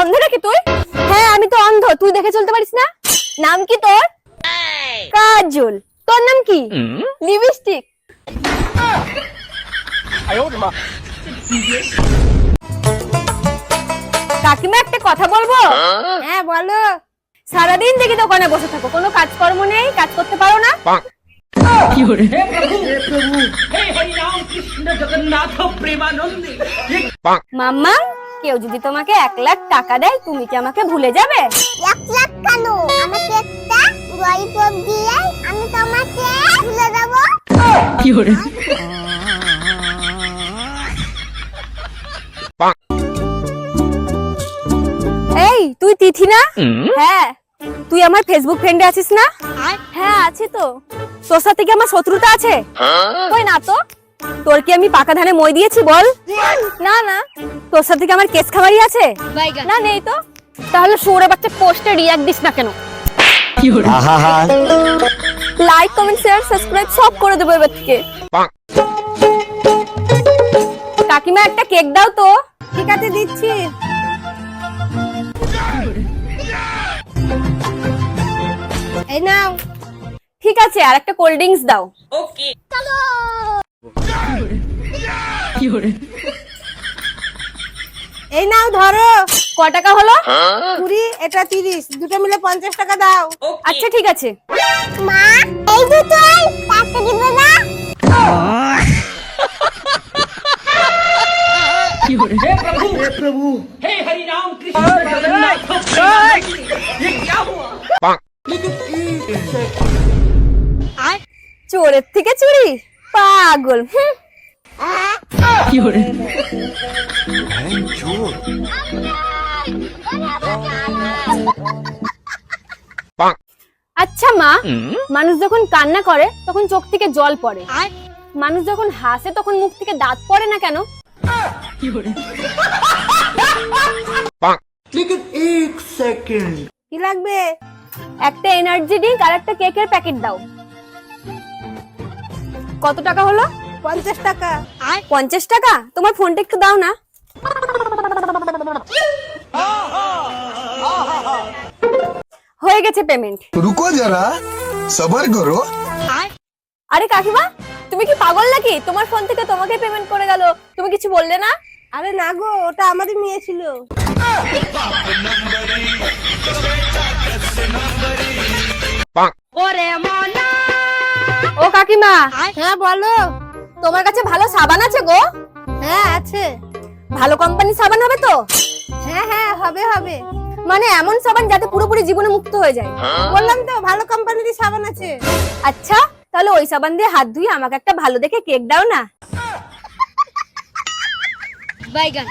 অন্ধ নাকি তুই? হ্যাঁ আমি তো অন্ধ, তুই দেখে চলতে পারিস না? নাম কি তোর? কাজল। তোর নাম কি? লিপস্টিক। কাকিমা একটা কথা বলবো? হ্যাঁ বলো। সারাদিন দেখি দোকানে বসে থাকো, কোনো কাজকর্ম নেই, কাজ করতে পারো না? মাম্মা, কেউ যদি তোমাকে 1,00,000 টাকা দেয় তুমি কি আমাকে ভুলে যাবে? 1,00,000 কেন? আমাকে একটা ললিপপ দিয়ে আমি তোমাকে ভুলে দেবো। এই তুই তিথি না? হ্যাঁ। তুই আমার ফেসবুক ফ্রেন্ডে আছিস না? হ্যাঁ আছি তো। তোর সাথে কি আমার শত্রুতা আছে? কই না তো। তোর কি আমি পাকা ধানে মই দিয়েছি বল? না না। তোর সাথে কি আমার কেস খামারি আছে? না নেই তো। তাহলে শুয়োরের বাচ্চা পোস্টে রিঅ্যাক্ট দিস না কেন? লাইক কমেন্ট শেয়ার সাবস্ক্রাইব সব করে দেবো এবার থেকে। কাকিমা একটা কেক দাও তো। ঠিক আছে দিচ্ছি। এই নাও। ঠিক আছে আর একটা কোল্ড ড্রিঙ্কস দাও। ওকে চলো। এই নাও ধরো। ক টাকা হলো? 20, এটা 30, দুটো মিলে 50 টাকা দাও। আচ্ছা ঠিক আছে। মা, এই দুটো টাকা দিবে না? हे प्रभु हे हरि राम कृष्ण जगन्नाथ ये क्या हुआ? চোরের থেকে চুরি, পাগল। আচ্ছা মা, মানুষ যখন কান্না করে তখন চোখ থেকে জল পড়ে, মানুষ যখন হাসে তখন মুখ থেকে দাঁত পড়ে না কেন? लेकिन एक सेकंड কি লাগবে? একটা এনার্জি ড্রিঙ্ক আর একটা কেকের প্যাকেট দাও। কত টাকা হলো? 50 টাকা। 50 টাকা? তোমার ফোনটা একটু দাও না। হয়ে গেছে পেমেন্ট। रुको जरा सबर करो। আরে কাকিমা, তুমি কি পাগল নাকি? তোমার ফোন থেকে তোমাকে পেমেন্ট করে গেল, তুমি কিছু বললে না? আরে না গো, ওটা আমারই মেয়ে ছিল। ও কাকিমা। হ্যাঁ বলো। তোমার কাছে ভালো সাবান আছে গো? হ্যাঁ আছে। ভালো কোম্পানির সাবান হবে তো? হ্যাঁ হ্যাঁ হবে হবে। মানে এমন সাবান যাতে পুরোপুরি জীবনে মুক্ত হয়ে যায়। বললাম তো ভালো কোম্পানিরই সাবান আছে। আচ্ছা তাহলে ওই সাবান দিয়ে হাত ধুয়ে আমাকে একটা ভালো দেখে কেক দাও না। বাইগান।